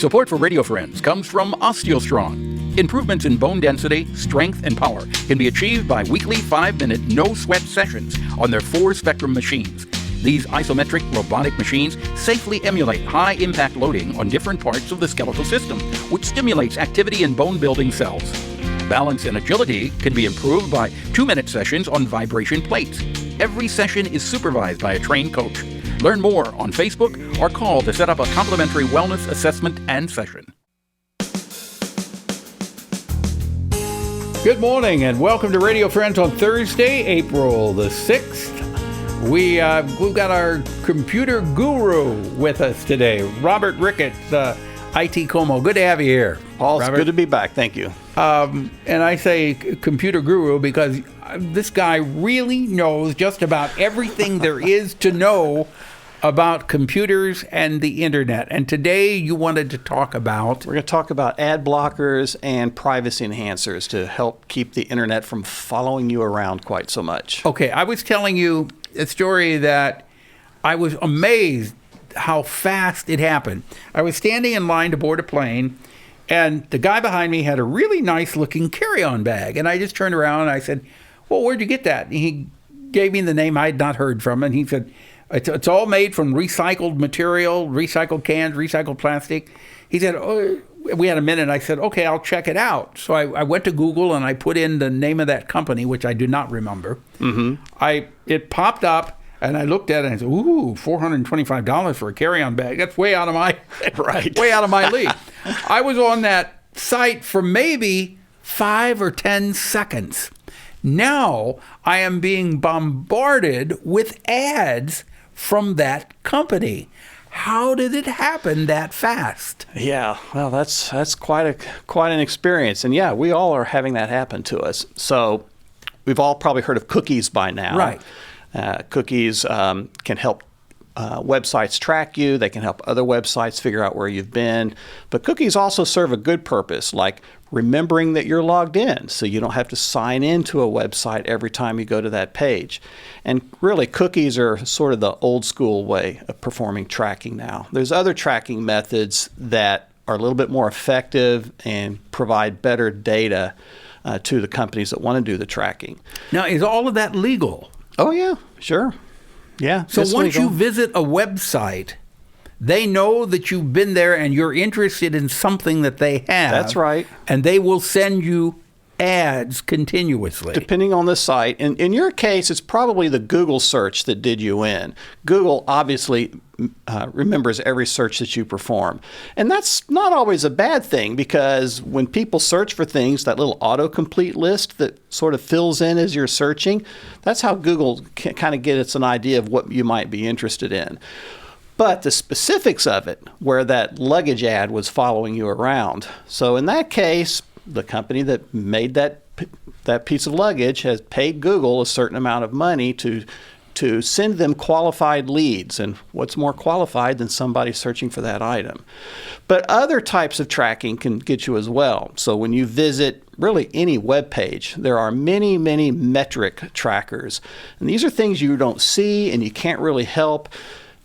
Support for Radio Friends comes from OsteoStrong. Improvements in bone density, strength, and power can be achieved by weekly 5-minute no-sweat sessions on their 4-Spectrum machines. These isometric robotic machines safely emulate high-impact loading on different parts of the skeletal system, which stimulates activity in bone-building cells. Balance and agility can be improved by 2-minute sessions on vibration plates. Every session is supervised by a trained coach. Learn more on Facebook or call to set up a complimentary wellness assessment and session. Good morning and welcome to Radio Friends on Thursday, April the 6th. We've got our computer guru with us today, Robert Ricketts, ITCOMO. Good to have you here. Paul, it's good to be back. Thank you. And I say computer guru because this guy really knows just about everything there is to know about computers and the internet. And today you wanted to talk about... We're going to talk about ad blockers and privacy enhancers to help keep the internet from following you around quite so much. Okay, I was telling you a story that I was amazed how fast it happened. I was standing in line to board a plane, and the guy behind me had a really nice-looking carry-on bag. And I just turned around and I said, well, where'd you get that? And he gave me the name I had not heard from, and he said, it's all made from recycled material, recycled cans, recycled plastic. He said, oh, we had a minute. I said, okay, I'll check it out. So I went to Google and I put in the name of that company, which I do not remember. Mm-hmm. It popped up and I looked at it and I said, ooh, $425 for a carry-on bag. That's way out of my way out of my league. I was on that site for maybe 5 or 10 seconds. Now I am being bombarded with ads from that company. How did it happen that fast? Yeah, well, that's quite an experience. And yeah, we all are having that happen to us. So we've all probably heard of cookies by now. Right. Cookies can help websites track you. They can help other websites figure out where you've been. But cookies also serve a good purpose, like remembering that you're logged in so you don't have to sign into a website every time you go to that page. And really, cookies are sort of the old school way of performing tracking now. There's other tracking methods that are a little bit more effective and provide better data to the companies that want to do the tracking. Now, is all of that legal? Oh, yeah, sure. Yeah. So once you visit a website, they know that you've been there and you're interested in something that they have. That's right. And they will send you ads continuously. Depending on the site. In your case, it's probably the Google search that did you in. Google obviously remembers every search that you perform. And that's not always a bad thing because when people search for things, that little autocomplete list that sort of fills in as you're searching, that's how Google can kind of gets an idea of what you might be interested in. But the specifics of it, where that luggage ad was following you around. So in that case, the company that made that piece of luggage has paid Google a certain amount of money to send them qualified leads. And what's more qualified than somebody searching for that item? But other types of tracking can get you as well. So when you visit really any web page, there are many, many metric trackers. And these are things you don't see and you can't really help.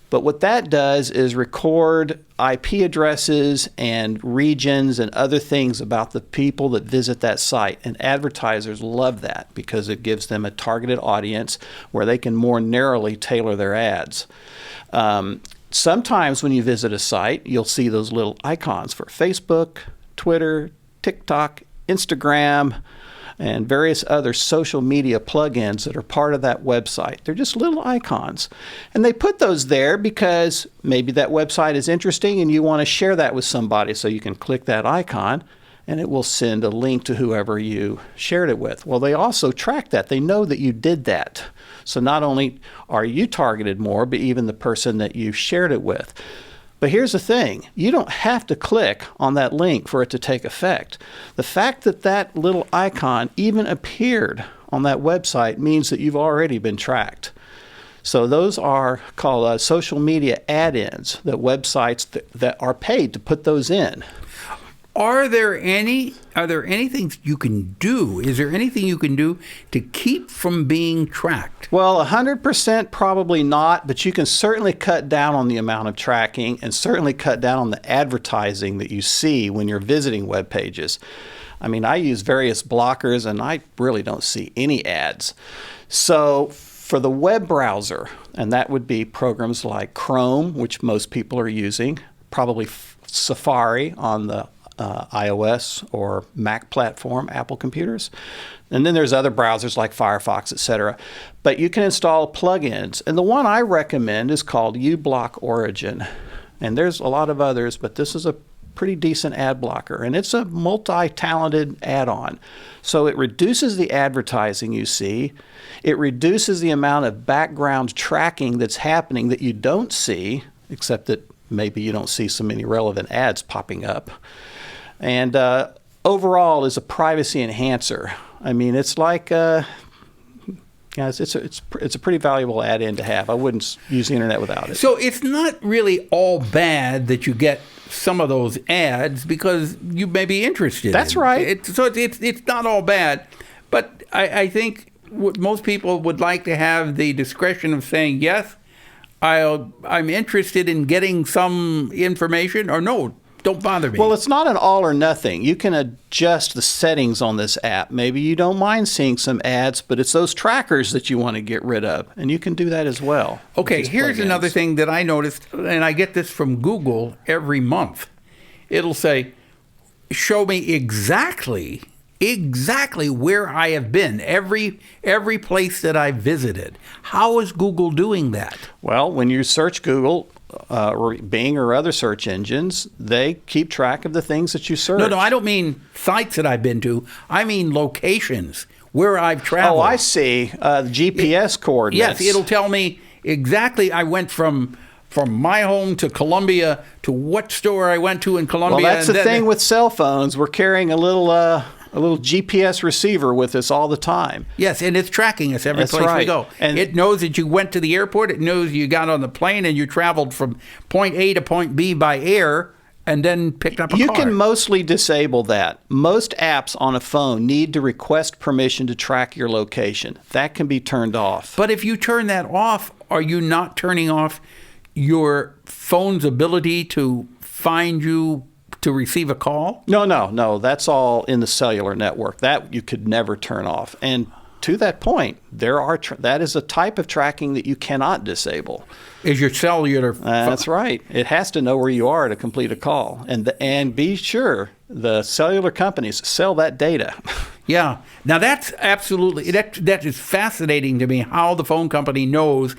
But what that does is record IP addresses and regions and other things about the people that visit that site. And advertisers love that because it gives them a targeted audience where they can more narrowly tailor their ads. Sometimes when you visit a site, you'll see those little icons for Facebook, Twitter, TikTok, Instagram, and various other social media plugins that are part of that website. They're just little icons. And they put those there because maybe that website is interesting and you want to share that with somebody. So you can click that icon and it will send a link to whoever you shared it with. Well, they also track that. They know that you did that. So not only are you targeted more, but even the person that you shared it with. But here's the thing, you don't have to click on that link for it to take effect. The fact that that little icon even appeared on that website means that you've already been tracked. So those are called social media add-ins, that websites that are paid to put those in. Are there any things you can do? Is there anything you can do to keep from being tracked? Well, 100% probably not, but you can certainly cut down on the amount of tracking and certainly cut down on the advertising that you see when you're visiting web pages. I mean, I use various blockers and I really don't see any ads. So for the web browser, and that would be programs like Chrome, which most people are using, probably Safari on the iOS or Mac platform, Apple computers. And then there's other browsers like Firefox, etc. But you can install plugins. And the one I recommend is called uBlock Origin. And there's a lot of others, but this is a pretty decent ad blocker. And it's a multi-talented add-on. So it reduces the advertising you see. It reduces the amount of background tracking that's happening that you don't see, except that maybe you don't see so many relevant ads popping up. And overall is a privacy enhancer. I mean, it's like, it's a pretty valuable add-in to have. I wouldn't use the internet without it. So it's not really all bad that you get some of those ads because you may be interested. That's right. It's not all bad, but I think most people would like to have the discretion of saying, yes, I'm interested in getting some information, or no, don't bother me. Well, it's not an all or nothing. You can adjust the settings on this app. Maybe you don't mind seeing some ads, but it's those trackers that you want to get rid of, and you can do that as well. Okay, here's another thing that I noticed, and I get this from Google every month. It'll say, show me exactly where I have been, every place that I've visited. How is Google doing that? Well, when you search Google, or Bing or other search engines, they keep track of the things that you search. No, I don't mean sites that I've been to. I mean locations where I've traveled. Oh, I see. GPS coordinates. Yes, it'll tell me exactly. I went from my home to Columbia to what store I went to in Columbia. Well, that's the thing with cell phones. We're carrying a little GPS receiver with us all the time. Yes, and it's tracking us every place we go. And it knows that you went to the airport. It knows you got on the plane and you traveled from point A to point B by air and then picked up a car. You can mostly disable that. Most apps on a phone need to request permission to track your location. That can be turned off. But if you turn that off, are you not turning off your phone's ability to find you to receive a call? No. That's all in the cellular network. That you could never turn off. And to that point, that is a type of tracking that you cannot disable. Is your cellular? That's right. It has to know where you are to complete a call, and be sure the cellular companies sell that data. Yeah. Now that's absolutely that is fascinating to me. How the phone company knows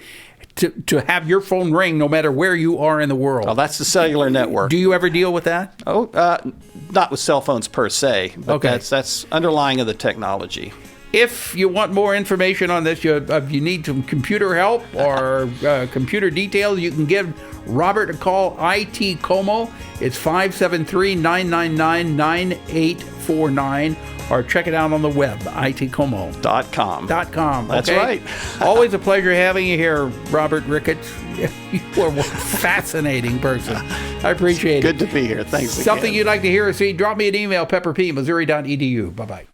to have your phone ring no matter where you are in the world. Oh, that's the cellular network. Do you ever deal with that? Oh, not with cell phones per se, but okay. That's underlying of the technology. If you want more information on this, you need some computer help or computer details, you can give Robert a call, ITCOMO. It's 573-999-9849, or check it out on the web, ITCOMO.com. That's right. Always a pleasure having you here, Robert Ricketts. You are a fascinating person. I appreciate it. Good to be here. Thanks again. Something you'd like to hear or see, drop me an email, pepperp@missouri.edu. Bye-bye.